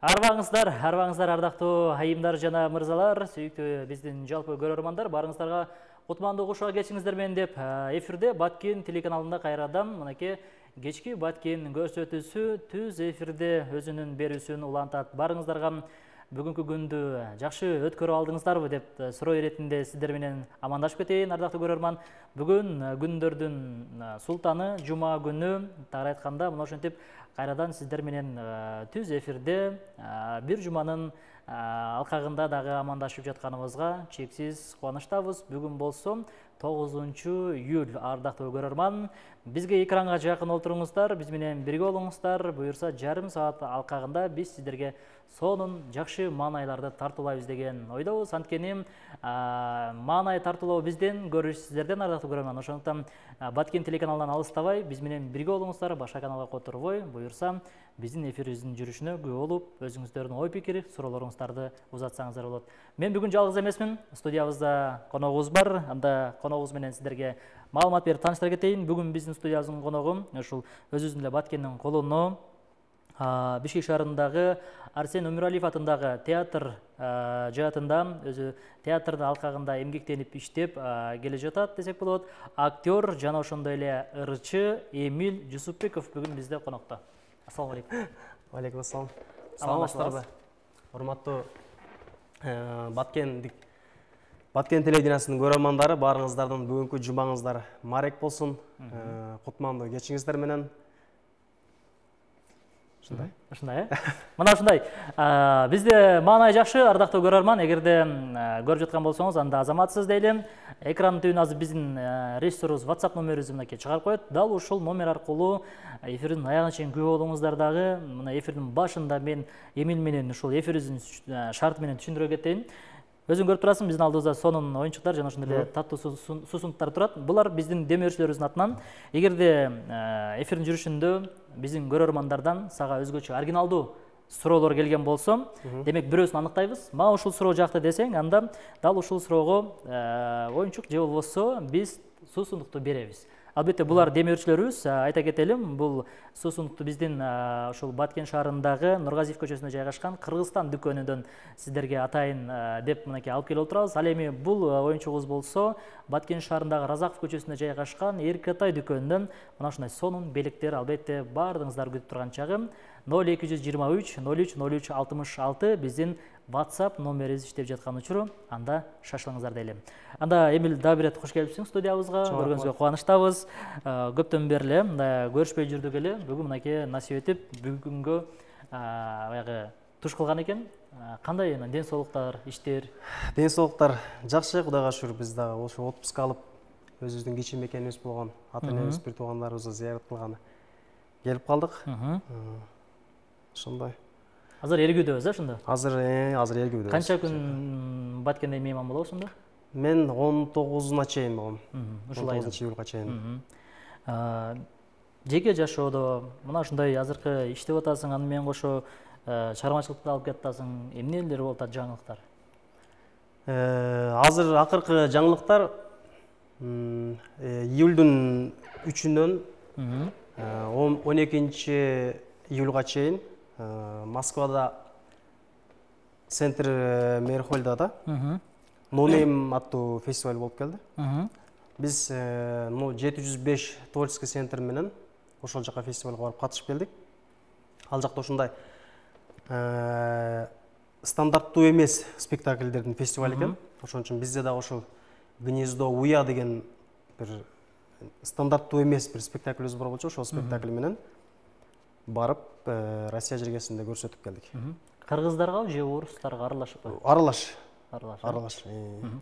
Арбаңыздар ардактуу айымдар жана мырзалар, сүйүктүү биздин жалпы көрөрмандар, барыңыздарга кутмандуу кушуга кечиңиздер менен деп эфирде Баткен телеканалында кайрадан мынакей кечки Баткен көрсөтүүсү түз эфирде өзүнүн берүүсүн улантат. Барыңыздарга бүгүнкү күндү жакшы өткөрүп алдыңыздарбы деп суроо иретинде сиздер менен амандашып кетейин, ардактуу көрөрман. Бүгүн күндөрдүн султаны жума күнү, тагыраак айтканда, мына ошентип кайрадан сиздер менен түз эфирде бир жуманын алкагында дагы амандашып жатканыбызга чексиз кубанычтабыз. Бүгүн болсо 9-июль, ардактуу көрөрман. Бизге экранга жакын отуруңуздар, биз менен бирге болуңуздар. Буюрса жарым саат алкагында биз сиздерге сонун жакшы маанайларды тартуулайбыз деген ойдобуз. Анткени маанай тартуулоо бизден, көрүш сиздерден, ардактуу көрөрман. Ошондуктан Баткен телеканалынан алыстабай, биз менен бирге болуңуздар, башка каналга которбой, буюрса биздин эфирибиздин жүрүшүнө күбө болуп, өзүңүздөрдүн ой пикир, суроолоруңуздарды узатсаңыздар болот. Мен бүгүн жалгыз эмесмин, студиябызда коногубуз бар. Анда коногубуз менен сиздерге маалымат берип тааныштыра кетейин. Бүгүн биздин студиябыздын коногу ушул өзүбүздүн эле Баткендин колуну Бишкек шаарындагы Арсен Өмүралиев атындагы театр жаатында, өзү театрдын алкагында эмгектенип иштеп келе жатат десек болот. Актер жана ошондой эле ырчы Эмиль Жусупбеков бүгүн бизде конокто. Ассалам алейкум. Алейкум ассалам. Саламатсыздарбы? Урматтуу Баткен телевидениясынын көрөрмандары, барыңыздардын бүгүнкү жумаңыздар марек болсун. Кутмандуу кечиңиздер менен. Ушундай, Мына ушундай. Бизде маанай жакшы, ардактуу көрөрман. Эгерде көрүп жаткан болсоңуз, анда азаматсыз дейли. Экрандын түбүнө азыр биздин режиссерубуз WhatsApp номерибизди мынакей чыгарып коет. Дал ушул номер аркылуу эфирдин аягына чейин күбө болуңуздар дагы. Мына эфирдин башында мен Эмиль менен ушул эфирибиздин шарты менен түшүндүрө кетейин. Өзүң көрүп турасың, биздин алдыбызда сонун оюнчуктар жана ошондой эле таттуу суусундуктар турат. Булар биздин демөөрчүлөрүбүздүн атынан. Эгерде эфирдин жүрүшүндө биздин көрөрмандардан сага өзгөчө оригиналдуу суроолор келген болсо, демек бирөөсүн аныктайбыз. Мага ушул суроо жакты десең, анда дал ушул суроого оюнчук же болбосо биз суусундукту беребиз. Албетте булар демөөрчүлөрүбүз. Айта кетелим, бул суусундукту биздин ушул Баткен шаарындагы Нургазиев көчөсүндө жайгашкан Кыргызстан дүкөнүнөн сиздерге атайын деп мынакей алып келип отурабыз. Ал эми бул оюнчугубуз болсо Баткен шаарындагы Разаков көчөсүндө жайгашкан Эркатай дүкөнүнөн мына ушундай сонун белектер, албетте баардыгыңыздар күтүп турган чагым 0223 03 03 66 биздин WhatsApp номерибиз иштеп жаткан учуру, анда шашылыңыздар дейли. Анда Эмиль, дагы бир куш келипсиң студиябызга. Көргөнүзгө кубанычтабыз. Көптөн бери эле мындай көрүшпөй жүрдүк эле. Бүгүн мынакей насип этип бүгүнгө баягы туш кылган экен. Кандай ден соолуктар, иштер? Ден соолуктар жакшы, Кудайга шүгүр. Биз дагы ошо отпуска алып, өзүбүздүн кичи мекенибиз болгон ата-энебиз, бир туугандарыбызды зыярат кылганы келип калдык. Ошондой. Азыр эргүүдөбүз, ошондо? Азыр эргүүдөбүз. Канча күн Баткенде мейман болосуңдар? Мен 19-уна чейин болгом. Ушул айда 19-июлга чейин. Жеке жашоодо мына ушундай азыркы иштеп атасың, аны менен кошо чыгармачылыкты алып кетасың. Эмнелер болуп атат жаңылыктар? Азыр акыркы жаңылыктар июлдун 3-үнөн 12-июлга чейин Москвада центр Мерхольдада Нонейм аттуу фестиваль болуп келди. Биз 705 творческий центр менен ошол жака фестивалга барып катышып келдик. Ал жакта ушундай стандарттуу эмес спектакльдердин фестиваль экен. Ошон үчүн бизде да ошол Гнездо Уя деген бир стандарттуу эмес бир спектакльбиз бар болчу. Ошол спектакль менен барып Россия жергесинде көрсөтүп келдик. Кыргыздарга же орустарга аралашыппы? Аралаш.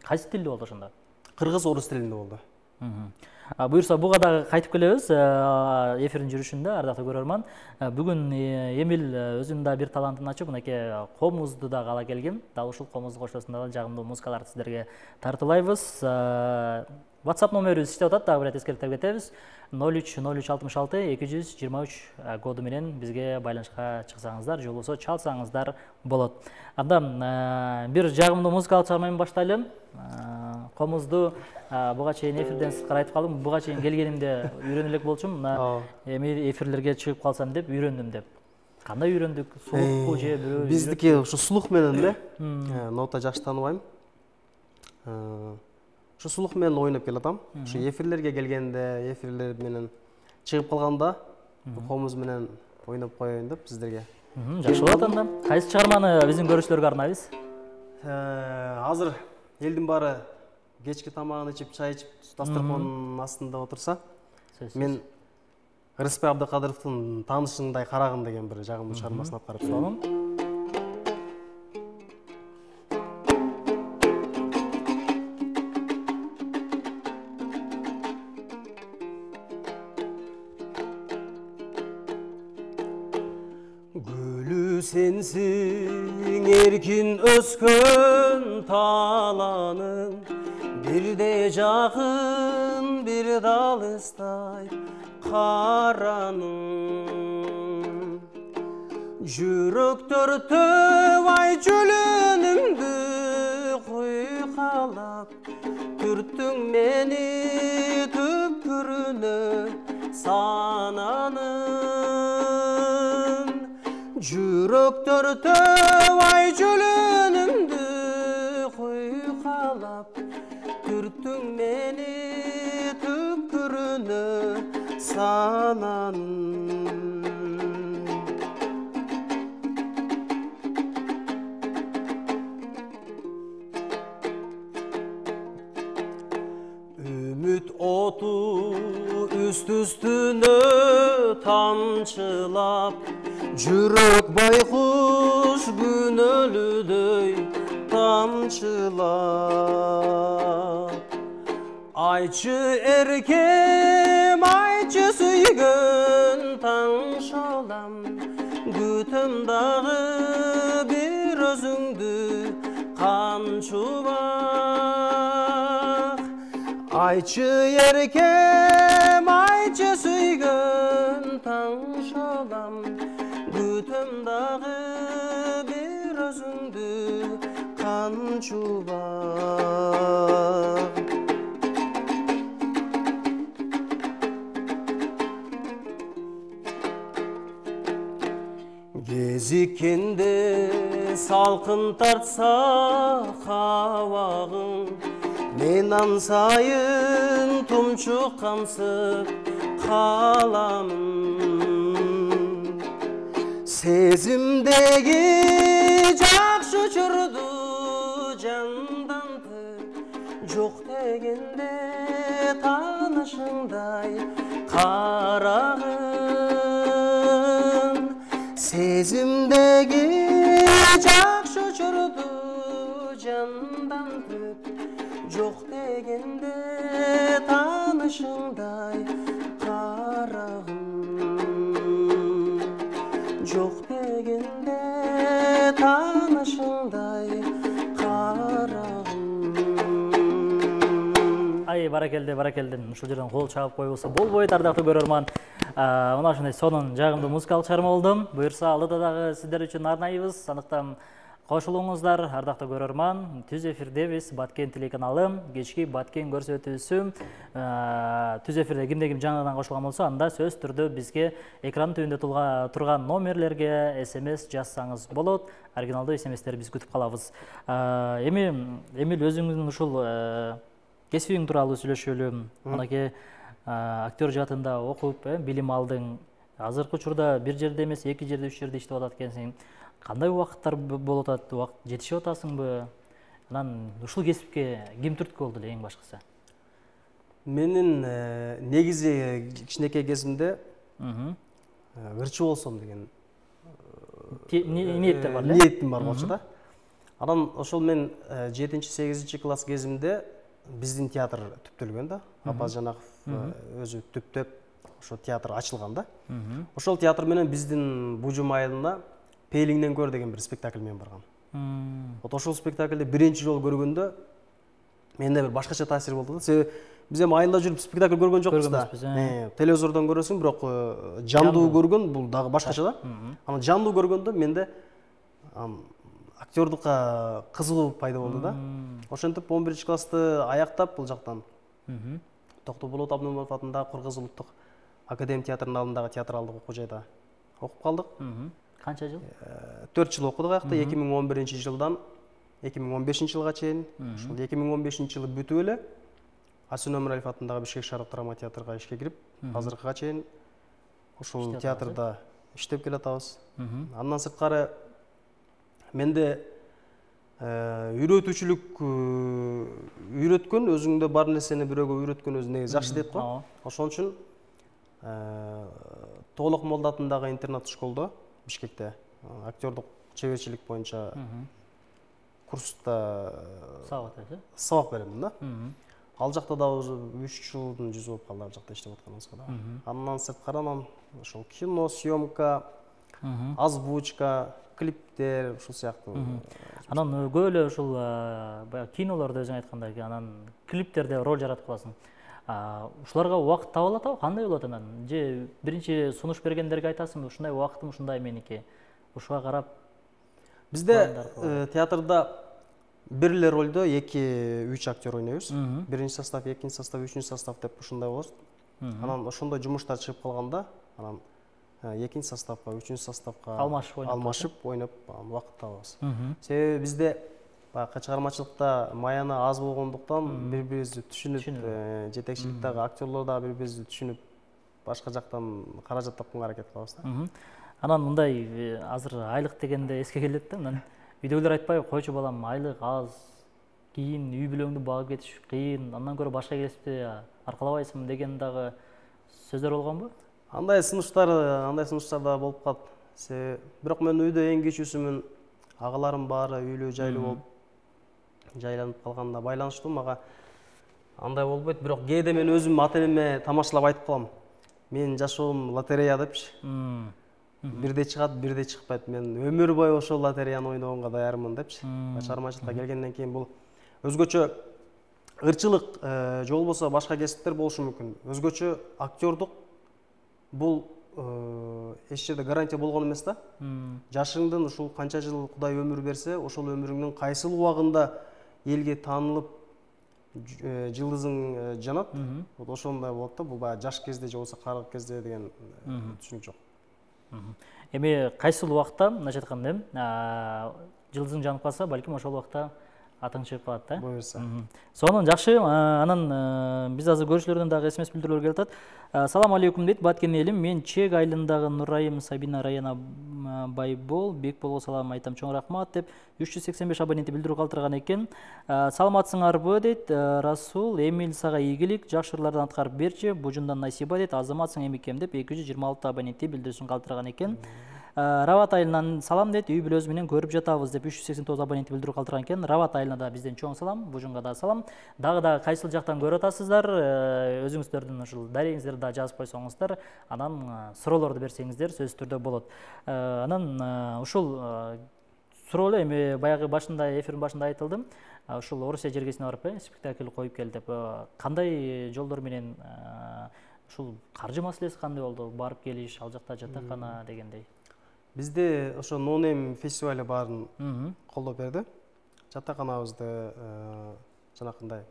Кайсы тилде болду ошондо? Кыргыз, орус тилинде болду. Буюрса буга дагы кайтып келебиз эфирдин жүрүшүндө, ардактуу көрөрман. Бүгүн Эмиль өзүнүн да бир талантын ачып, мынакей комузду дагы ала келген. Дал ушул комуз кошосунда да жагымдуу музыкаларды сиздерге тартуулайбыз. WhatsApp номерибиз иштеп атат, дагы бир эскертип кетебиз. 03 03 66 223 коду менен бизге байланышка чыксаңыздар, же болбосо чалсаңыздар болот. Анда бир жагымдуу музыкалык чыгарма менен баштайлы. Комузду буга чейин эфирден сырткары айтып калдым. Буга чейин келгенимде үйрөнө элек болчумун. Эми эфирлерге чыгып калсам деп үйрөндүм деп. Кандай үйрөндүк? Сулукпу же бирөө? Биздики ушу сулук менен эле. Нота жакшы тааныбайм. Ушу сулук менен ойноп келатам. Ушу эфирлерге келгенде, эфирлер менен чыгып калганда комуз менен ойноп коеюн деп сиздерге. Жакшы болот анда. Кайсы чыгарманы биздин көрүүчүлөргө арнайбыз? Азыр элдин баары кечки тамагын ичип, чай ичип, дасторкондун астында отурса, мен Рыспай Абдыкадыровдун Таанышыңдай карагым деген бир жагымдуу чыгармасын аткарып Сонун. Gülü sensin erkin öskön talanın, bir de jakın bir dalыстay karanın. Жүрөктөр төбай жөлөнүмдү куйкалап, түрттүң мени түпкүрүнө сананын. Жүрөктөр төбай жөлөнүмдү куйкалап, түрттүң мени түпкүрүнө сананын. Үмүт оту üst-üstüne тамчылап, жүрөк байкуш күнөлүдөй тамчылап. Ayçı erkem, ayçı süygün taңшалам, күтім дағы bir özüңдү камчубак. Ayçı erkem, ayçı süygün taңшалам, күтім дағы bir özüңdү камчубак. Gezikende salkın tartsa kavağın, men ansayın tumçuk kamsıp kalamın. Sezimdeki jakşı uçurdu candan tır, жоқ degende tanışыңдай karağın. Sezimdeki jakşı uçurdu candan tır, жоқ degende tanışыңдай karağın. Жоқ degende tanışыңдай karağın. Ай, баракелде. Ушул жерден кол чабып коюлса болбойт, ардактуу көрөрман. Мына ушундай сонун жагымдуу музыкалык чыгарма болду. Буюрса алдыда дагы сиздер үчүн арнайбыз. Андыктан кошулуңуздар, ардактуу көрөрман. Түз эфирдебиз. Баткен телеканалы кечки Баткен көрсөтүүсү. Түз эфирде кимде-ким жаңадан кошулган болсо, анда сөз түрдө бизге экран түбүндө турган номерлерге SMS жазсаңыз болот. Оригиналдуу SMS-терди биз күтүп калабыз. Эмил, өзүңүздүн ушул кесибиң тууралуу сүйлөшөлү. Анакей актер жаатында окуп, билим алдың. Азыркы учурда бир жерде эмес, эки жерде, үч жерде иштеп атат экенсиң. Кандай убакыттар болуп атат? Убакыт жетишип атасыңбы? Анан ушул кесипке ким түрткү болду эле эң башкысы? Менин негизи кичинекей кезимде ырчы болсом деген ниеттер бар эле? Ниетим бар болчу да. Анан ошол мен 7-8 класс кезимде биздин театр түптөлгөн да. Апаз Жанаков өзү түптөп ошо театр ачылган да. Ошол театр менен биздин Бужум айылына Пейлиңден көр деген бир спектакль менен барган. Вот ошол спектакльди биринчи жолу көргөндө менде бир башкача таасир болду да. Себеби биз эми айылда жүрүп спектакль көргөн жокпуз да. Телевизордон көрөсүң, бирок жандуу көргөн бул дагы башкача да. Анан жандуу көргөндө менде актёрдукка кызыгуу пайда болду да. Ошентип 11-классты аяктап бул жактан Токтогулов Абдымомов атындагы Кыргыз улуттук академия театрынын алдындагы театралдык окуу жайда окуп калдык. Канча жыл? 4 жыл окудук аякта 2011-жылдан 2015-жылга чейин. Ошол 2015 жылы бүтүп эле Арсен Өмүралиев атындагы Бишкек шаардык драма театрга ишке кирип, азыркыга чейин ушул театрда иштеп келатабыз. Андан сырткары менде үйрөтүүчүлүк үйрөткөн, өзүңдө бар нерсени бирөөгө үйрөткөн өзү негизи жакшы дейт го. Ошон үчүн Тоолок Молда атындагы интернат школдо Бишкекте актёрдук чеберчилик боюнча курста сабак берем да. Ал жакта да уже 3 жылдын жүзү болуп калды, ал жакта иштеп атканыбызга да. Андан сырткары ошол кино, съемка, озвучка, клиптер, ушул сыяктуу. Анан көп эле ушул баягы кинолордо өзүң айткандай, анан клиптерде роль жаратып каласың. Ушуларга убакыт таба алат, кандай болот анан? Же биринчи сунуш бергендерге айтасыңбы, ушундай убактым ушундай меники. Ушуга карап бизде театрда бир эле ролдо 2-3 актер ойнойбуз. Биринчи состав, экинчи состав, үчүнчү состав деп ушундай болот. Анан ошондой жумуштар чыгып калганда, анан экинчи составга, үчүнчү составга алмашып ойноп убакыт табабыз. Себеби бизде баягы чыгармачылыкта маяны аз болгондуктан бири-бирибизди түшүнүп, жетекчилик дагы актерлор дагы бири-бирибизди түшүнүп, башка жактан каражат тапканга аракет кылабыз да. Анан мындай азыр айлык дегенде эске келет да, анан үйдөгүлөр айтпайбы, койчу балам, айлык аз, кийин үй бүлөңдү багып кетиш кыйын, андан көрө башка кесипти аркалабайсыңбы деген дагы сөздөр болгонбу? Андай сунуштар да болуп калат. Бирок мен үйдө эң кичүүсүмүн. Агаларым баары үйлүү жайлуу болуп жайланып калганда байланыштуу мага андай болбойт. Бирок кээде мен өзүм ата-энеме тамашалап айтып калам. Менин жашоом лотерея депчи. Бирде чыгат, бирде чыкпайт. Мен өмүр бою ошол лотереяны ойногонго даярмын депчи. Чыгармачылыкка келгенден кийин бул өзгөчө ырчылык же болбосо башка кесиптер болушу мүмкүн. Өзгөчө актёрдук бул эч жерде гарантия болгон эмес да. Жашыңдын ушул канча жыл Кудай өмүр берсе, ошол өмүрүңдүн кайсыл убагында элге таанылып жылдызың жанат. Вот ошондой болот да. Бул баягы жаш кезде же болбосо каргы кезде деген түшүнүк жок. Эми кайсыл убакта, мындайча айтканда, жылдызың жанып калса, балким ошол убакта атың чыгып калат да. Буюрса. Сонун жакшы. Анан биз азыр көрүүчүлөрдөн дагы СМС билдирүүлөр келип атат. Салам алейкум дейт, Баткен элим. Мен Чек айылындагы Нурайым Сабина Раяна Байбол, бек болго салам айтам, чоң рахмат деп 385 абоненти билдирүү калтырган экен. Саламатсыңарбы дейт, Расул, Эмил сага ийгилик, жакшырлардан аткарып берчи, бужундан насиба дейт, азаматсың эмикем деп 226 абоненти билдирүүсүн калтырган экен. Рават айылынан салам дейт, үй бүлөбүз менен көрүп жатабыз деп 389 абоненти билдирүү калтырган экен. Рават айылына да бизден чоң салам, бужунга да салам. Дагы кайсыл жактан көрүп атасыздар, өзүңүздөрдүн ушул дарегиңиздерди да жазып койсоңуздар, анан суроолорду берсеңиздер сөзсүз түрдө болот. Анан ушул суроо эле эми баягы башында, эфирдин башында айтылды. Ушул Орусия жергесине барып, спектакль коюп кел деп, кандай жолдор менен ушул каржы маселеси кандай болду? Барып келиш, ал жакта жатакана дегендей. Бизде ошо No Name фестивале баарын колдоп берди. Жатаканабызды жанакындай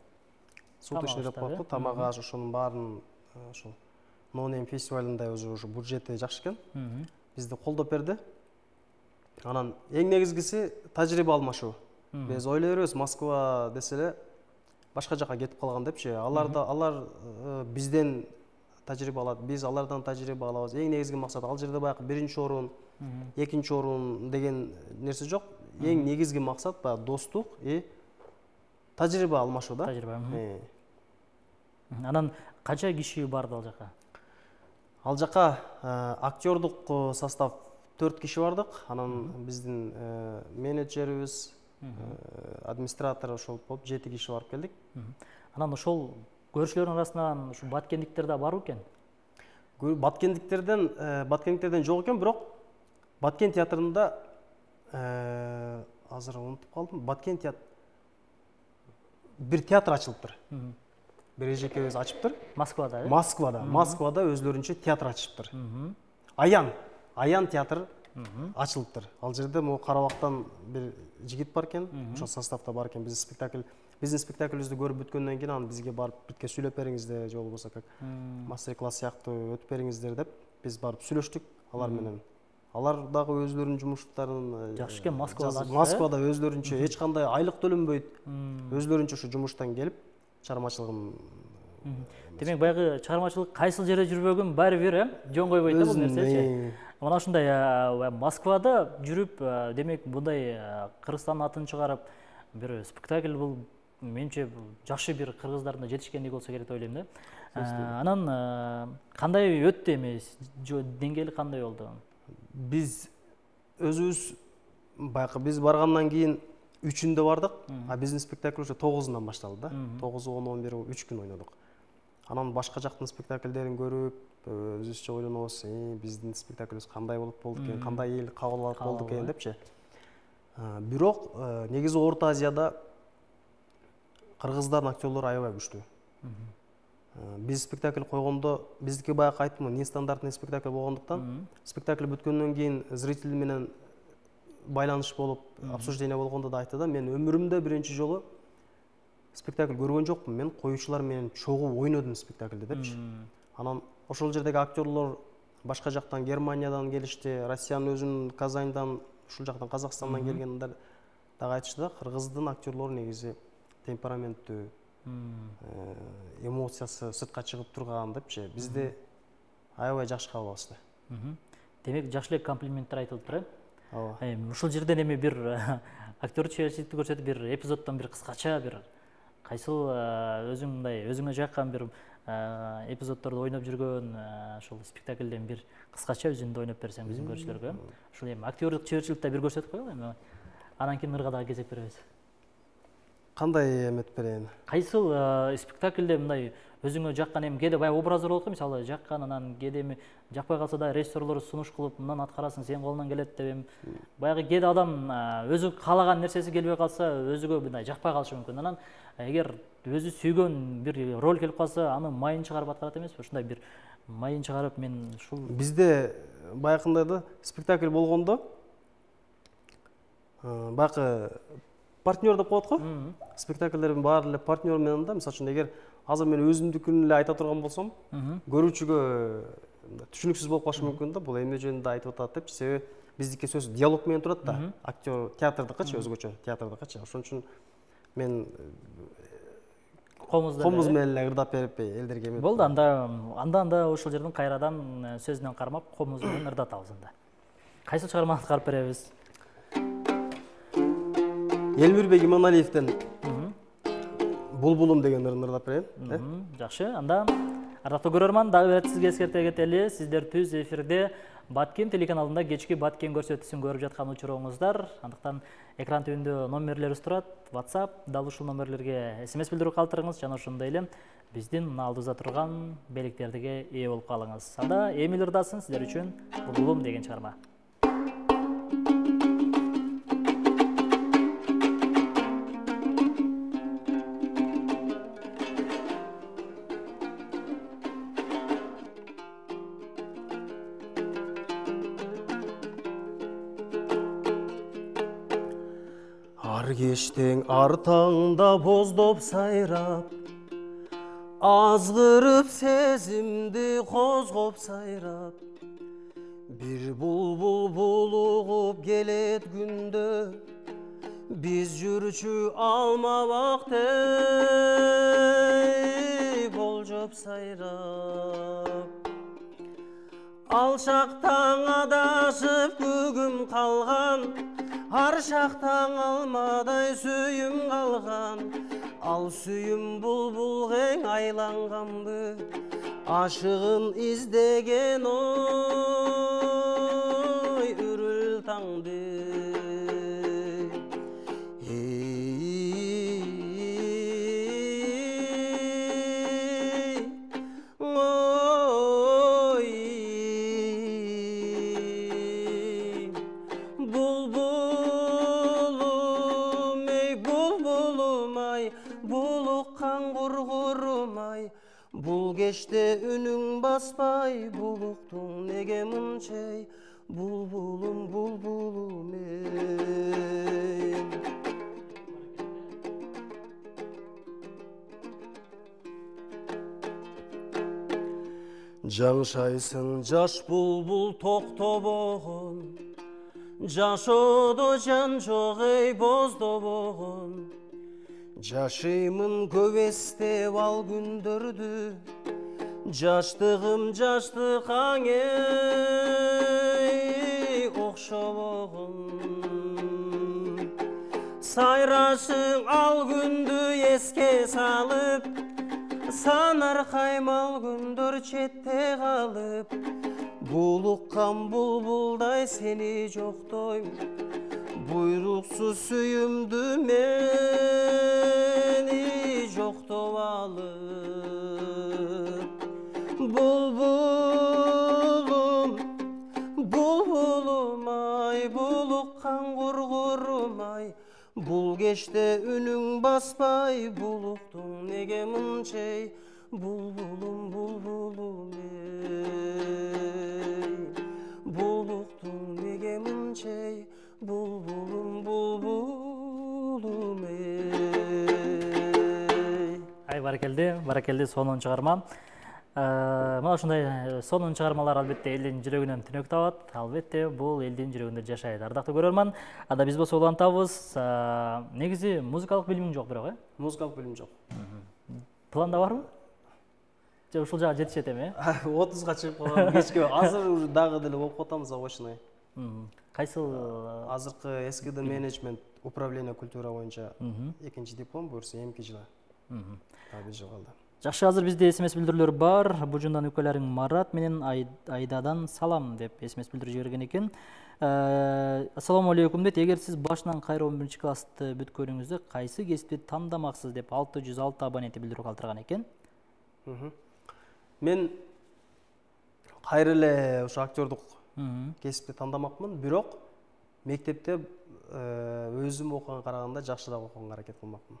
суточный деп коет го, тамак аш ошонун баарын ошол No Name фестивалында уже бюджети жакшы экен. Бизди колдоп берди. Анан эң негизгиси тажрыйба алмашуу. Биз ойлой беребиз, Москва десе эле башка жакка кетип калган депчи. Алар бизден тажрыйба алат, биз алардан тажрыйба алабыз. Эң негизги максат ал жерде баягы биринчи орун, экинчи орун деген нерсе жок. Эң негизги максат баягы достук и тажрыйба алмашуу да. Тажрыйба. Анан канча киши барды ал жака? Ал жака актёрдук состав 4 киши бардык. Анан биздин менеджерибиз, администратор ошол болуп 7 киши барып келдик. Анан ошол көрүүчүлөрдүн арасынан ушу баткендиктер да барбы экен? Баткендиктерден жок экен, бирок Баткен театрында азыр унутуп калдым. Баткен театр бир театр ачылыптыр. Бир эжекебиз ачыптыр. Москвада, Москвада өзлөрүнчө театр ачыптыр. Аян театр ачылыптыр. Ал жерде могу Карабактан бир жигит бар экен, ошол составда бар экен. Биздин спектаклибизди көрүп бүткөндөн кийин анан бизге барып битке сүйлөп бериңиздер, же болбосо как мастер-класс сыяктуу өтүп бериңиздер деп биз барып сүйлөштүк алар менен. алар дагы өзлөрүнүн жумуштарын жакшы экен. Москвада өзлөрүнчө эч кандай айлык төлөнбөйт. Өзлөрүнчө ушу жумуштан келип чыгармачылыгын. Демек баягы чыгармачылык кайсыл жерде жүрбөгүн баары бир жөн койбойт да бул нерсечи. Мына ушундай Москвада жүрүп, демек мындай Кыргызстандын атын чыгарып бир спектакль, бул менимче жакшы бир кыргыздардын жетишкендиги болсо керек деп ойлойм да. Анан кандай өттү эми, деңгээли кандай болду? Биз өзүбүз баягы биз баргандан кийин 3-үндө бардык, а биздин спектакль уже 9-унан башталды да. 9, 10, 11, 3 күн ойнодук. Анан башка жактын спектакльдерин көрүп, өзүбүзчө ойлонобуз, биздин спектакльибиз кандай болду экен, кандай эл кабыл алат болду экен депчи. Бирок негизи Орто Азияда кыргыздардын актерлору аябай күчтүү. Биз спектакль койгондо, биздики баягы айттым, нестандартный спектакль болгондуктан, спектакль бүткөндөн кийин зритель менен байланыш болуп, обсуждение болгондо да айтты да, мен өмүрүмдө биринчи жолу спектакль көргөн жокмун, мен коюучулар менен чогуу ойнодум спектакльди депчи. Анан ошол жердеги актерлор башка жактан, Германиядан келишти, Россиянын өзүнүн Казаньдан, ушул жактан Казакстандан келгендер дагы айтышты да, кыргыздын актерлору негизи темпераменттүү, эмоциясы сыртка чыгып турган депчи. Бизде аябай жакшы кабыл алышты. Демек жакшы эле комплименттер айтылыптыр, Ооба. Ушул жерден эми бир актерлик чеберчиликти көрсөтүп, бир эпизоддон бир кыскача бир кайсыл өзүң мындай өзүңө жаккан бир эпизоддорду ойноп жүргөн ошол спектакльден бир кыскача үзүндү ойноп берсең биздин көрүүчүлөргө. Ушул эми актерлик чеберчиликти бир көрсөтүп коелу эми. Анан кийин ырга дагы кезек беребиз. Кандай эмет берейин? Кайсыл спектакльде мындай өзүңө жаккан, эми кээде баягы образдар болот го, мисалы жаккан, анан кээде эми жакпай калса да режиссерлор сунуш кылып, мындан аткарасың, сенин колуңан келет деп, эми баягы кээде адам өзү каалаган нерсеси келбей калса, өзүгө мындай жакпай калышы мүмкүн. Анан эгер өзү сүйгөн бир роль келип калса, аны майын чыгарып аткарат эмеспи? Ушундай бир майын чыгарып, мен ушул Бизде баягындай да спектакль болгондо баягы партнер деп коет го. Спектакльдердин баары эле партнер менен да, мисалы үчүн эгер азыр мен өзүмдүкүн эле айта турган болсом, көрүүчүгө түшүнүксүз болуп калышы мүмкүн да, бул эмне жөнүндө айтып атат депчи. Себеби биздики сөз диалог менен турат да, актер театрдыкычы өзгөчө, театрдыкычы. Ошон үчүн мен комуз менен эле ырдап берип элдерге эмет. Болду, анда ошол жерден кайрадан сөзүнөн кармап комуз менен ырдатабыз анда. Кайсы чыгарманы аткарып беребиз? Элмирбек Иманалиевден Булбулум деген ырын ырдап берейин. Жакшы, анда ардактуу көрөрман, дагы бир сизге эскерте кетели. Сиздер түз эфирде Баткен телеканалында кечки Баткен көрсөтүүсүн көрүп жаткан учуруңуздар. Андыктан экран түбүндө номерлерибиз турат. WhatsApp, дал ушул номерлерге SMS билдирүү калтырыңыз жана ошондой эле биздин алдыбызда турган белектерге ээ болуп калыңыз. Анда Эмил ырдасын сиздер үчүн Булбулум деген чыгарма. Ар кештең ар таңда боздоп сайрап, азгырып сезимди козгоп сайрап, бир булбул булугуп келет күндө, биз жүрчү алма бактей болжоп сайрап. Ал шактан адашып күгүм калган, ар шактан алмадай сүйүм калган. Ал сүйүм булбул кең айланганбы, ашыгын издеген ой үрүл таңды. Бул кечте үнүң баспай, булуктуң неге мынчай, булбулум, булбулум ей. Жаңшайсың жаш бұлбұл тоқтобоғын, жашоодо жан жоқ ей боздобоғын. Жашыймын көбестеп ал күндөрдү, жаштығым жаштықаң ей оқшобоғын. Сайрашың ал күнді еске салып, санар қаймал күндер четте қалып. Булыққан бұлбұлдай сені жоқтойм, бұйрықсыз сүйімді мені жоқтоп алып. Бұлбұлым, бұлбұлым ай, бұлыққан құрғырым ай, бұл кеште үнің баспай, бұлықтың неге мұншай, бұлбұлым, бұлбұлым ей. Бұлықтың неге мұншай, бұлбұлым, бұлбұлым ей. Ай, баракелді, сонун чыгарма. Мына ушундай сонун чыгармалар албетте элдин жүрөгүнөн түнөк табат. Албетте бул элдин жүрөгүндө жашайт. Ардактуу көрөрман, ада биз болсо улантабыз. Негизи музыкалык билимиң жок бирок, Музыкалык билим жок. Планда барбы? Же ушул жака жетишет эми, 30га чыгып калган кечке азыр уже дагы деле окуп атабыз овочный. Кайсыл Азыркы эскиден менеджмент управление культура боюнча экинчи диплом буюрса эмки жылы. Бир жыл калды. Жакшы, азыр бизде СМС билдирүүлөр бар. Бужундан үкөлөрүң Марат менен Айдадан салам деп СМС билдирүү жиберген экен. Ассаламу алейкум дейт. Эгер сиз башынан кайра 11 классты бүткөнүңүздө кайсы кесипти тандамаксыз деп 606 абоненти билдирүү калтырган экен. Мен кайра эле ушу актёрдук кесипти тандамакмын, бирок мектепте өзүм окуганга караганда жакшыраак окуганга аракет кылмакмын.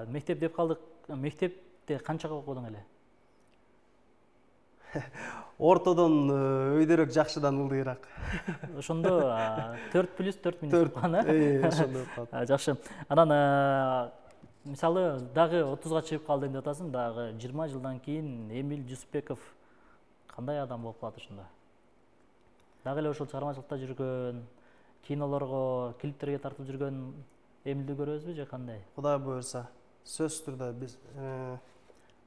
Мектеп деп калдык. Мектепте канчага окудуң эле? Ортодон өйдөрөөк, жакшыдан ылдыйраак. Ошондо 4+4 минут окуган, ошондой окуп калдым. Жакшы. Анан мисалы дагы 30га чыгып калдым деп атасың, дагы 20 жылдан кийин Эмиль Жусупбеков кандай адам болуп калат ошондо? Дагы эле ошол чыгармачылыкта жүргөн, кинолорго, клиптерге тартып жүргөн Эмилди көрөбүзбү же кандай? Кудай буйрса, сөзсүз түрдө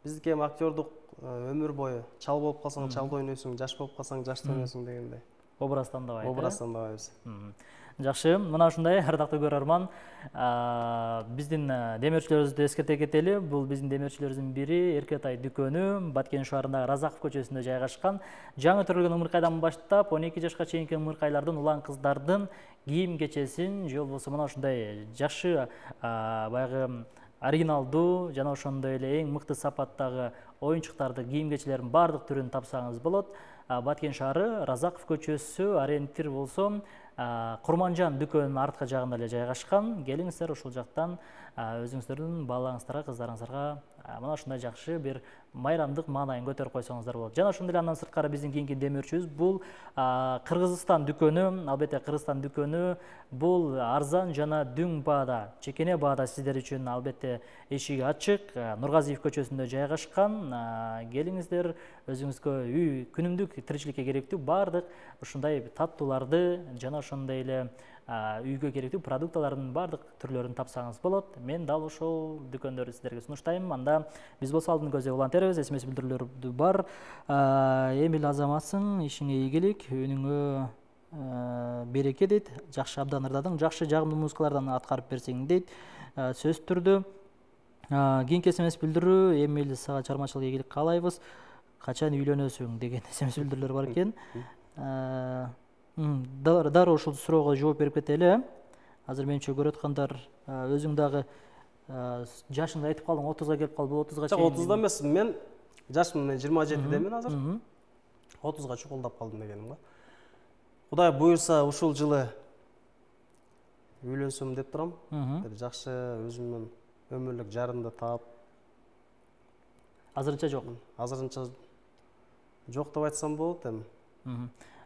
биздики эми актёрдук өмүр бою чал болуп калсаң чалды ойнойсуң, жаш болуп калсаң жашты ойнойсуң дегендей. Образ тандабайт. Образ тандабайбыз. Жакшы, мына ушундай ардактуу көрөрман, биздин демөөрчүлөрүбүздү эскерте кетели. Бул биздин демөөрчүлөрүбүздүн бири Эркетай дүкөнү Баткен шаарындагы Разаков көчөсүндө жайгашкан. Жаңы төрөлгөн ымыркайдан баштап 12 жашка чейинки ымыркайлардын, улан кыздардын кийим кечесин же болбосо мына ушундай жакшы баягы оригиналдуу жана ошондой эле эң мыкты сапаттагы оюнчуктарды, кийим кечелердин баардык түрүн тапсаңыз болот. Баткен шаары, Разаков көчөсү, ориентир болсо Курманжан дүкөнүнүн артка жагында эле жайгашкан. Келиңиздер, ошол жактан өзүңүздөрдүн балаңыздарга, кыздарыңыздарга мына ушундай жакшы бир майрамдык маанайын көтөрүп койсоңуздар болот. Жана ошондой эле андан сырткары биздин кийинки демөөрчүбүз бул Кыргызстан дүкөнү. Албетте Кыргызстан дүкөнү бул арзан жана дүң баада, чекене баада сиздер үчүн албетте эшиги ачык. Нургазиев көчөсүндө жайгашкан. Келиңиздер, өзүңүзгө үй күнүмдүк тиричиликке керектүү баардык ушундай таттууларды жана ошондой эле үйгө керектүү продукталардын баардык түрлөрүн тапсаңыз болот. Мен дал ошол дүкөндөрдү сиздерге сунуштайм. Анда биз болсо алдын көздөй улантербиз. СМС билдирүүлөр бар. Эмил азаматсың, ишиңе ийгилик, үнүңө береке дейт. Жакшы абдан ырдадың, жакшы жагымдуу музыкалардан аткарып берсең дейт. Сөз түрдө кийинки СМС билдирүү: Эмил, сага чыгармачылык ийгилик каалайбыз. Качан үйлөнөсүң деген СМС билдирүүлөр бар экен. Дароо ушул суроого жооп берип кетели. Азыр менче көрүп аткандар, өзүң дагы жашыңды айтып калдың, 30га келип калды. 30га чейин. 30да эмесмин, мен жашмын, мен 27-демен азыр. 30га чукулдап калдым дегеним го. Кудай буйрса ушул жылы үйлөнсөм деп турам. Бир жакшы өзүмдүн өмүрлүк жарымды таап. Азырынча жок. Азырынча жок деп айтсам болот эми.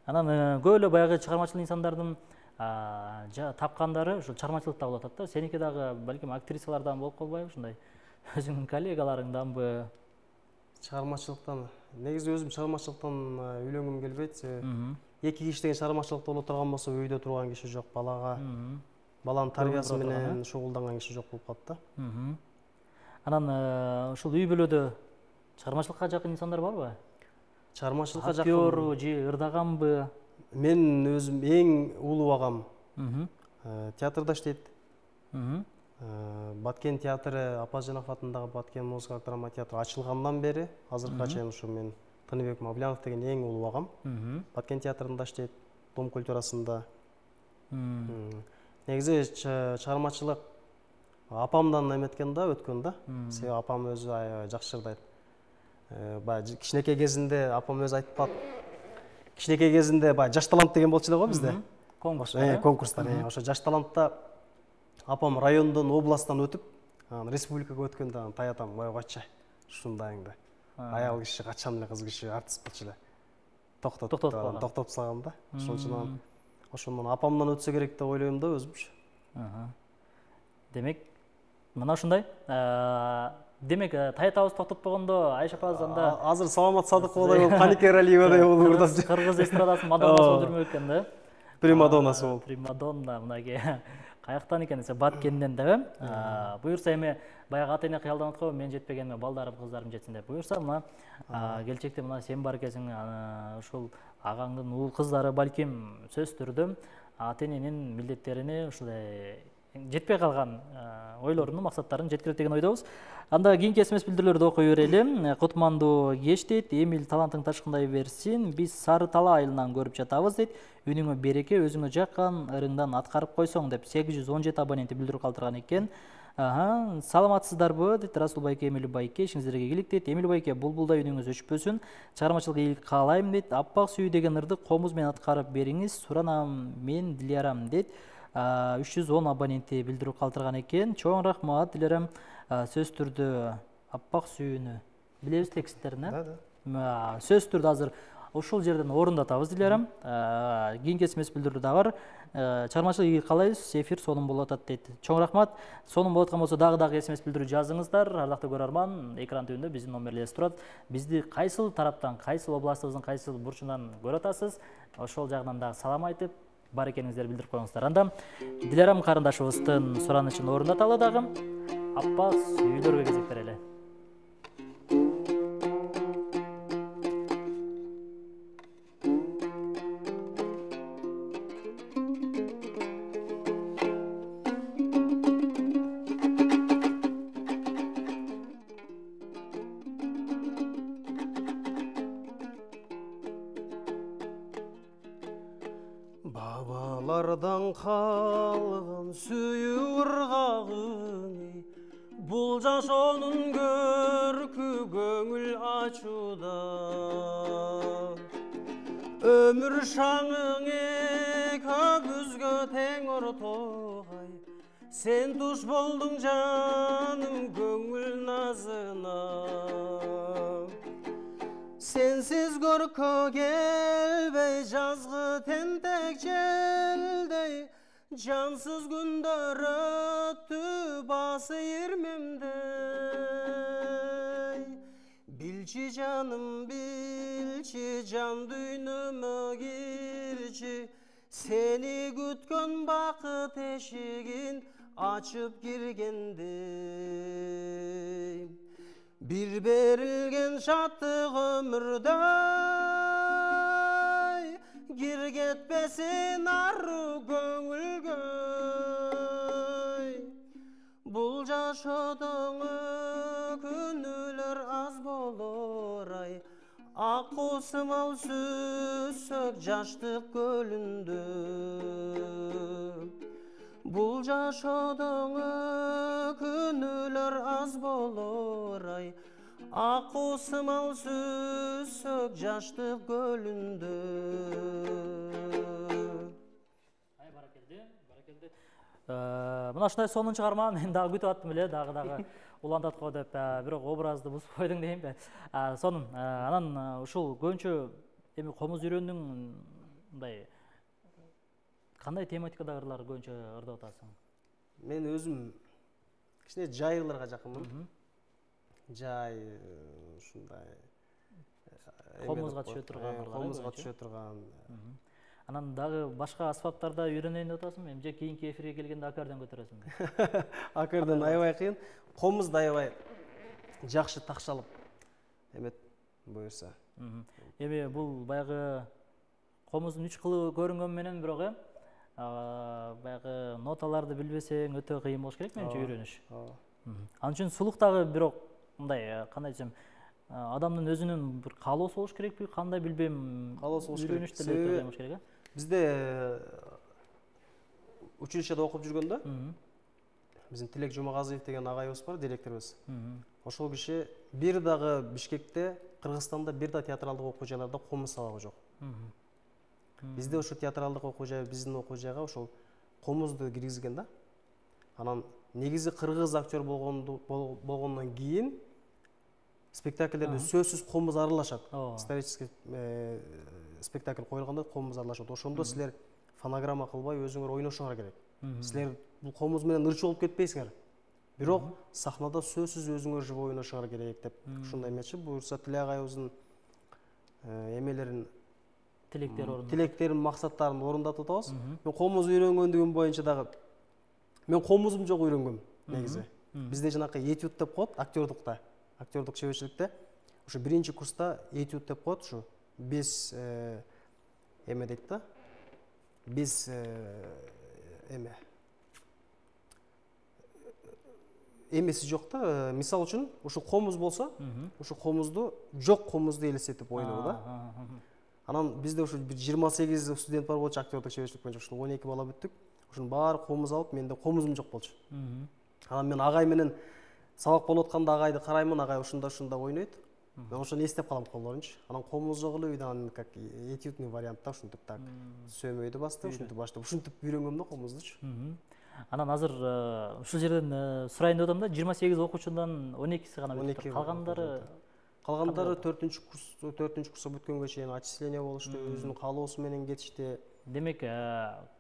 Анан көп эле баягы чыгармачыл инсандардын тапкандары ушул чыгармачылыкта болуп атат да. Сеники дагы балким актрисалардан болуп калбайбы ушундай? Өзүңдүн коллегаларыңданбы? Чыгармачылыктан негизи өзүм чыгармачылыктан үйлөнгүм келбейт. Эки киши деген чыгармачылыкта боло турган болсо үйдө турган киши жок, баланын тарбиясы менен шугулданган киши жок болуп калат да. Анан ушул үй бүлөдө чыгармачылыкка жакын инсандар барбы? Чыгармачылыкка Актёру же ырдаганбы? Мен өзүм эң улуу агам театрда иштейт. Баткен театры, Апажанов атындагы Баткен музыкалык драма театры ачылгандан бери азыркыга чейин ушу мен Тыныбек Мавлянов деген эң улуу агам Баткен театрында иштейт, Дом культурасында. Негизи чыгармачылык апамдан эметкен да, өткөн да. Себеби апам өзү жакшы ырдайт. Баягы кичинекей кезинде апам өзү айтып кичинекей кезинде баягы жаш талант деген болчу эле го бизде. Конкурстар. Ошо жаш талантта апам райондон, областтан өтүп, республикага өткөндө таятам, койчу, ушундайыңды. Аял киши качан эле кыз киши артист болчу эле. Токтотуп салгам да. Ошол үчүн ошондон апамдан өтсө керек деп ойлойм да өзүмчү. Демек, мына ушундай. Демек, таятабыз токтотпогондо Айша апабыз анда азыр Саламат Садыковадай болуп, Канике Эралиевадай болуп ырдап. Кыргыз эстрадасынын мадоннасы болуп жүрмөк экен да. Примадоннасы болуп. Примадонна мынакей. Каяктан экен десе, Баткенден деп. Буюрса эми баягы ата эне кыялданат го, мен жетпегениме балдарым, кыздарым жетсин деп. Буюрса мына келечекте мына сен бар экенсиң, ушул агаңдын уул кыздары балким сөзсүз түрдө ата эненин милдеттерине ушундай жетпей калган ойлорун, максаттарын жеткирет деген ойдобуз. Анда кийинки смс билдирүүлөрдү окуй берели. Кутмандуу кеш дейт, Эмил талантың ташкындай берсин, биз Сары Тала айылынан көрүп жатабыз дейт. Үнүңө береке, өзүңө жаккан ырыңдан аткарып койсоң деп 817 абоненти билдирүү калтырган экен. Саламатсыздарбы дейт Расул байке, Эмил байке, ишиңиздерге ийгилик дейт. Эмил байке, булбулдай үнүңүз өчпөсүн, чыгармачылык ийгилик каалайм дейт. Аппак сүйүү деген ырды комуз менен аткарып бериңиз, суранам мен Дилярам дейт. 310 абоненти билдирүү калтырган экен. Чоң рахмат Дилярам. Сөз түрдө аппак сүйүүнү билебиз тексттерин, сөз түрдө азыр ушул жерден орундатабыз Дилярам. Кийинки смс билдирүү да бар. Чыгармачылык ийгилик каалайбыз, эфир сонун болуп атат дейт. Чоң рахмат. Сонун болуп аткан болсо дагы смс билдирүү жазыңыздар. Ардактуу көрөрман, экран түбүндө биздин номерлерибиз турат. Бизди кайсыл тараптан, кайсыл областыбыздын кайсыл бурчунан көрүп атасыз? Ошол жагынан дагы салам айтып, бар экениңиздерди билдирип коюңуздар. Анда Дилярам карындашыбыздын суранычын орундаталы дагы. Аппак сүйүүлөргө кезек берели. Бабалардан калган сүйүү ыргагың, бул жашоонун көркү көңүл ачууда. Өмүр шаңың көбүзгө тең ортогай, сен туш болдуң жаным көңүл назына. Sensiz көркө келбей жазгы тентек желдей, жансыз күндөр өттү басы ирмемдей. Билчи жаным билчи, жан дүйнөмө кирчи, сени күткөн бакыт эшигин ачып киргендей. Bir berilgen şattıq ömürde, gir getmesin arru göngülgöy. Bul jaşodun күнүлөр az болор ай, акуу сымал сүзсөк жаштык көлүндө. Бул жашоодон күнүлөр аз болор ай, акуу сымал сүзсөк жаштык көлүндө. Баракелде. Мына ушундай сонун чыгарма, мен дагы күтүп аттым эле, дагы улантат го деп, бирок образды бузуп койдуң дейм. Сонун. Анан ушул көбүнчө эми комуз үйрөндүң, мындай кандай тематикадагы ырлар көбүнчө ырдап атасың? Мен өзүм кичине жай ырларга жакынмын. Жай, ушундай комузга түшө турган. Комузга түшө турган. Анан дагы башка аспаптарда үйрөнөйүн деп атасыңбы? Эми кийинки эфирге келгенде аккордеон көтөрөсүңбү? Аккордеон аябай кыйын. Комуз да аябай жакшы такшалып эмет буюрса. Эми бул баягы комуздун 3 кылы көрүнгөн менен бирок баягы ноталарды билбесең өтө кыйын болуш керек менимче үйрөнүш. Ал үчүн сулук дагы бирок мындай кандай десем, адамдын өзүнүн бир каалоосу болуш керекпи? Кандай билбейм, каалоосу болуш керек. Үйрөнүштө өтө кыйын болуш керек, Бизде училищеде окуп жүргөндө биздин Тилек Жумагазиев деген агайыбыз бар, директорубуз. Ошол киши бир дагы Бишкекте, Кыргызстанда бир да театралдык окуу жайларда комуз сабагы жок. Бизде ошо театралдык окуу жай, биздин окуу жайга ошол комузду киргизген да. Анан негизи кыргыз актер болгондон кийин спектакльдерде сөзсүз комуз аралашат. Исторический спектакль коюлганда комуз аралашат. Ошондо силер фонограмма кылбай өзүңөр ойношуңар керек. Силер бул комуз менен ырчы болуп кетпейсиңер. Бирок сахнада сөзсүз өзүңөр живой ойношуңар керек деп ушундай эмечи. Буюрса Тилек агайыбыздын эмелерин, тилектерин, максаттарын орундатып атабыз. Мен комуз үйрөнгөндүгүм боюнча дагы мен комузум жок үйрөнгөм негизи. Бизде жанакы этюд деп коет, актердук чеберчиликте. Ошо биринчи курста этюд деп коет, ушу 5 эме дейт да. 5 эме. Эмеси жок да. Мисал үчүн, ушу комуз болсо, ушу комузду жок комузду элестетип ойноо да. Анан бизде ушу 28 студент бар болчу актердук чеберчилик боюнча, ушул 12 бала бүттүк. Ушунун баары комуз алып, менде комузум жок болчу. Анан мен агай менен сабак болуп атканда агайды караймын, агай ушунда ойнойт. Мен ошону эстеп калам колдорунчу. Анан комуз жок эле үйдөн как этюдный вариантта ушинтип так сөмөйдү басты, ушинтип баштап, ушинтип үйрөнгөм да комуздучу. Анан азыр ушул жерден сурайын деп атам да, 28 окуучудан 12си гана бүттү. Калгандары 4-курс бүткөнгө чейин отчисление болушту, өзүнүн каалоосу менен кетишти. Демек,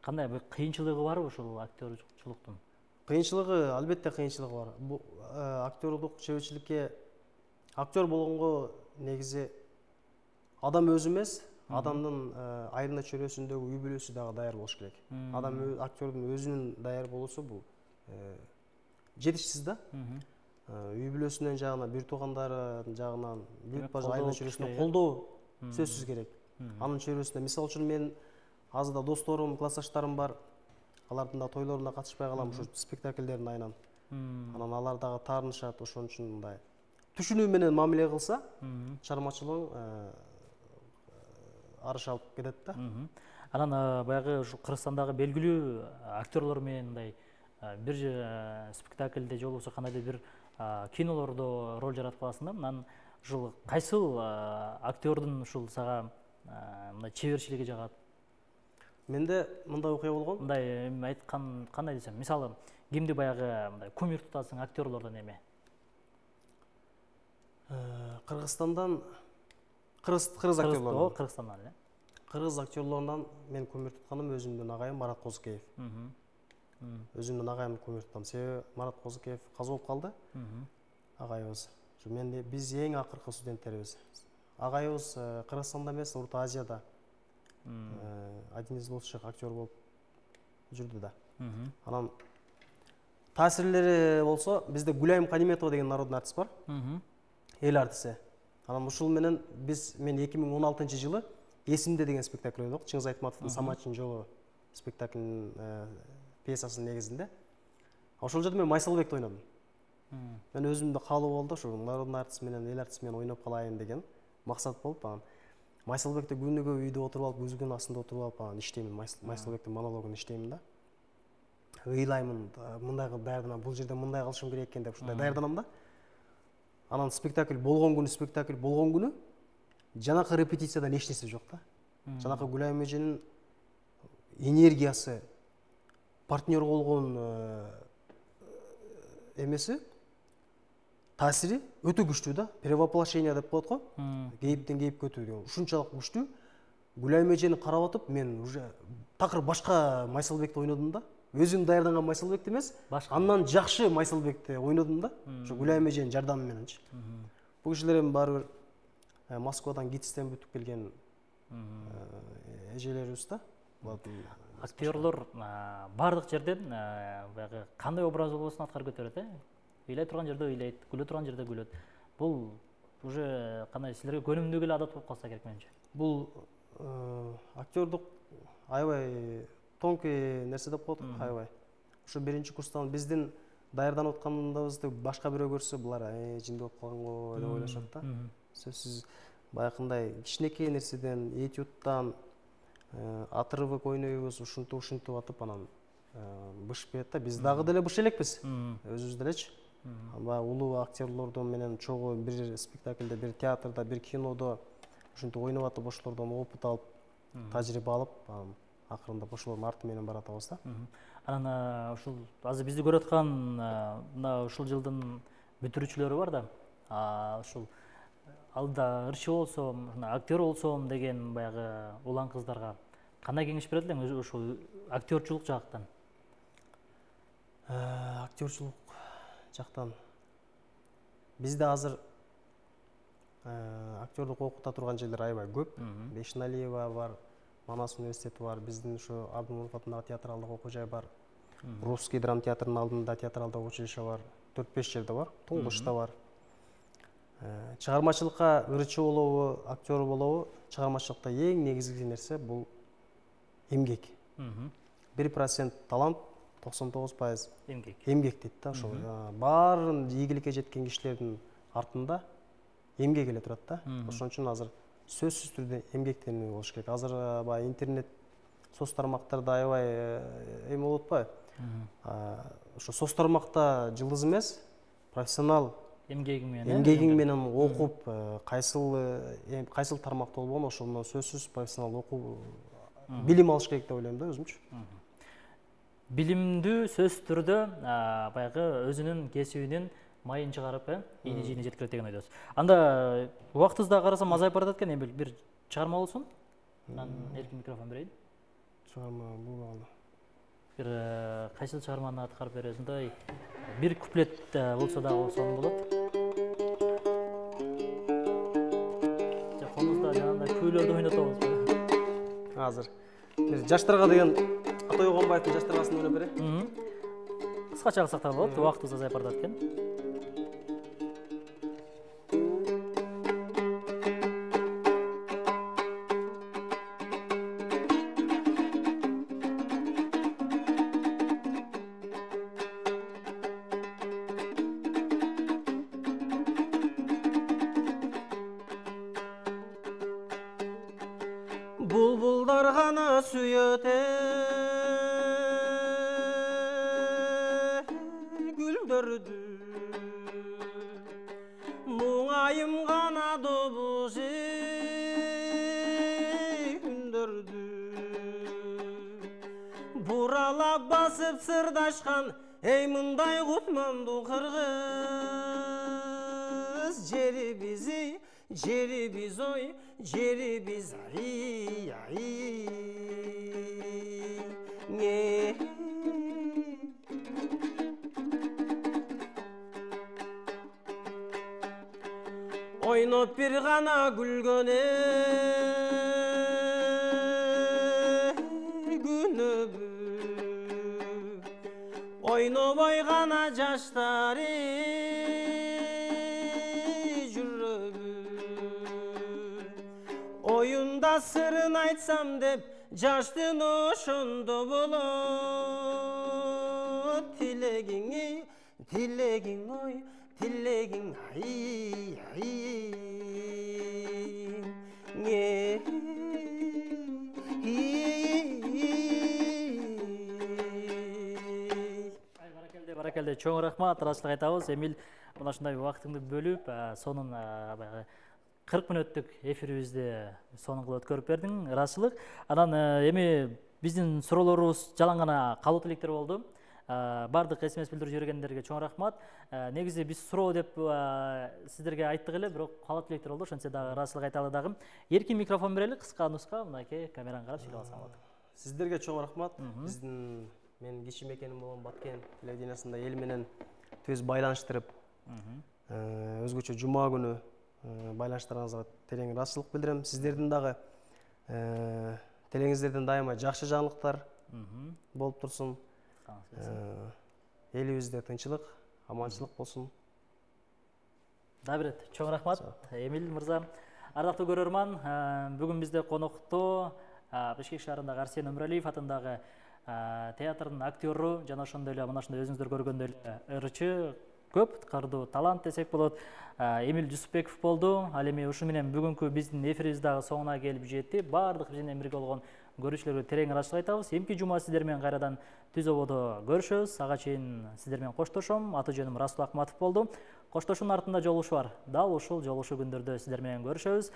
кандай бир кыйынчылыгы барбы ушул актерлуктун? Кыйынчылыгы, албетте кыйынчылыгы бар. Бул актердук чеберчиликке актер болгонго негизи адам өзү эмес, адамдын айрына чөйрөсүндөгү үй бүлөсү дагы даяр болуш керек. Адам актердун өзүнүн даяр болуусу бул жетишсиз да. Үй бүлөсүнөн жагынан, бир туугандары жагынан, бүт бажы айрына чөйрөсүнөн колдоо сөзсүз керек. Анын чөйрөсүндө, мисалы үчүн мен азыр да досторум, классташтарым бар. Алардын да тойлоруна катышпай калам ушу спектакльдердин айынан. Анан алар дагы таарынышат, ошон үчүн мындай түшүнүү менен мамиле кылса, чыгармачылык арыш алып кетет да. Анан баягы ушу Кыргызстандагы белгилүү актерлор менен мындай бир спектакльде же болбосо кандайдыр бир кинолордо роль жаратып каласың да. Анан ушул кайсыл актердун ушул сага мындай чеберчилиги жагат? Менде мындай окуя болгон. Мындай айткан, кандай десем, мисалы, кимди баягы мындай кумир тутасың актерлордон эме? Кыргызстандан кыргыз актерлорунан. Кыргызстандан эле. Кыргыз актерлорунан мен кумир тутканым өзүмдүн агайым Марат Козукеев. Өзүмдүн агайымды кумир тутам. Себеби Марат Козукеев каза болуп калды. Агайыбыз. Менде биз эң акыркы студенттерибиз. Агайыбыз Кыргызстанда эмес, Орто Азияда один из лучших актер болуп жүрдү да. Анан таасирлери болсо, бизде Гуляйым Каниметова деген народный артист бар. Эл артисти. Анан ушул менен мен 2016-жылы Эсимде деген спектакль ойнодук. Чыңгыз Айтматовдун Самачын жолу спектаклинин пьесасынын негизинде. Ошол жерде мен Майсалбекти ойнодум. Мен өзүмдө каалоо болду, ушу народный артист менен эл артист менен ойноп калайын деген максат болуп, анан Майсалбекти күнүгө үйдө отуруп алып, көзгүнүн астында отуруп алып, анан иштеймин, Майсалбектин монологун иштеймин да. Ыйлаймын, мындай кылып даярданам, бул жерде мындай кылышым керек экен деп ушундай даярданам да. Анан спектакль болгон күнү жанакы репетициядан эч нерсе жок да. Жанакы Гүлайым эженин энергиясы, партнер болгон эмеси, таасири өтө күчтүү да. Перевоплощение деп коет го. Кейиптен кейипке өтүү деген. Ушунчалык күчтүү. Гүлайым эжени карап атып, мен уже такыр башка Майсалбекти ойнодум да. Өзүм даярданган Майсалбекти эмес, андан жакшы Майсалбекти ойнодум да. Ушу Гүлайым эженин жардамы мененчи. Бул кишилер эми баары бир Москвадан ГИТИСтен бүтүп келген эжелерибиз да. Актерлор бардык жерден баягы кандай образ болбосун аткарып көтөрөт, ыйлай турган жерде ыйлайт, күлө турган жерде күлөт. Бул уже кандай силерге көнүмдүү эле адат болуп калса керек менимче. Бул актердук аябай тонкий нерсе деп коет, аябай. Ушу биринчи курстан биздин даярданып атканыбызды башка бирөө көрсө, булар жинди болуп калган го деп ойлошот да. Сөзсүз баягындай кичинекей нерседен, этюдтан отрывок ойнойбуз, ушинтип атып анан бышып кетет да. Биз дагы деле быш элекпиз, өзүбүз делечи. Баягы улуу актерлордон менен чогуу бир спектакльде, бир театрда, бир кинодо ушинтип ойноп атып, ошолордон опыт алып, тажрыйба алып, акырындап ошолордун арты менен баратабыз да. Анан ушул азыр бизди көрүп аткан мына ушул жылдын бүтүрүүчүлөрү бар да. Ушул алда ырчы болсом, актер болсом деген баягы улан кыздарга кандай кеңеш берет элең ушул актерлчулук жактан? Актерлчулук жактан бизде азыр актерлук окута турган жерлер аябай көп. Бешналиева бар, Манас университети бар, биздин ушу Абдымуров атындагы театралдык окуу жай бар. Русский драма театрынын алдында театралдык училище бар. 4-5 жерде бар. Туңгушта бар. Чыгармачылыкка ырчы болобу, актер болобу, чыгармачылыкта эң негизги нерсе бул эмгек. 1% талант, 99% эмгек дейт да. Ошол баарын ийгиликке жеткен кишилердин артында эмгек эле турат да. Ошон үчүн азыр сөзсүз түрдө эмгектенүү болуш керек. Азыр баягы интернет соц тармактарда аябай эме болуп атпайбы? Ошо соц тармакта жылдыз эмес, профессионал эмгегиң менен окуп, кайсыл тармакта болгон ошондон сөзсүз профессионал окуу, билим алыш керек деп ойлойм да өзүмчү. Билимдүү сөзсүз түрдө баягы өзүнүн кесибинин майын чыгарып, ийни жийине жеткирет деген ойдосуз. Анда убактыбызда карасам азайып барат экен, эми бир чыгарма болсун. Мен эркин микрофон берейин. Чыгарма бул аны. Бир кайсыл чыгарманы аткарып бересиңдей, бир куплет болсо да болсун болот. Жаконубузда жанагындай күйлөрдү ойнотобуз. Азыр бир жаштарга деген Атой Огонбаевдин жаштаргасын ойноп берейин. Кыскача кылсак да болот, убактыбыз азайып барат экен. Bulbullar gana süyöte güldürdü, muğayım gana dobuzu gündürdü. Buralap basıp sırdaşkan ey mınday kutmandu kırgız. Jeri biz oy, jeri biz ay ay. Oynop bir gana gülgöne günöbü, oynobay gana jaştari jüröbü. Oyunda sırrın aytsam dep jaştın oşondo bolot. Tilegin oy, tilegin ay ay. Баракелде, чоң рахмат, ыраазычылык айтабыз. Эмил, мына ушундай убактыңды бөлүп, сонун баягы 40 мүнөттүк эфирибизди сонун кылып өткөрүп бердиң, ыраазычылык. Анан эми биздин суроолорубуз жалаң гана калуу тилектер болду. Бардык СМС билдирүү жибергендерге чоң рахмат. Негизи биз суроо деп сиздерге айттык эле, бирок калуу тилектер болду. Ошентсе дагы ыраазычылык айталы дагы. Эркин микрофон берели, кыска нуска, мынакей камераны карап сүйлөп алсаң болот. Сиздерге чоң рахмат. Биздин мен кичи мекеним болгон Баткен телевидениясында эл менен төз байланыштырып, өзгөчө жума күнү Байланыштарыңызга терең ыраазычылык билдирем. Сиздердин дагы тилеңиздерден дайыма жакшы жаңылыктар болуп турсун. Элибизде тынчылык, аманчылык болсун. Да берет. Чоң рахмат, Эмил мырза. Ардактуу көрөрман, бүгүн бизде конокто Бишкек шаарындагы Арсен Өмүралиев атындагы театрдын актёру жана ошондой эле мына ушундай өзүңүздөр көргөндөй эле ырчы, көп кырдуу талант десек болот. Эмил Жусупбеков болду. Ал эми ушу менен бүгүнкү биздин эфирибиз дагы соңуна келип жетти. Баардык биз менен бирге болгон көрүүчүлөргө терең ыраазычылык айтабыз. Эмки жума сиздер менен кайрадан түз ободо көрүшөбүз. Ага чейин сиздер менен коштошом. Аты жөнүм Расул Акматов болду. Коштошуунун артында жолугушуу бар. Дал ушул жолугушуу күндөрдө сиздер менен көрүшөбүз.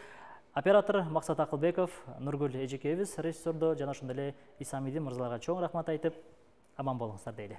Оператор Максат Акылбеков, Нургүл Эжекебиз режиссердо жана ошондой эле Исамидин мырзаларга чоң рахмат айтып, аман болуңуздар дейли.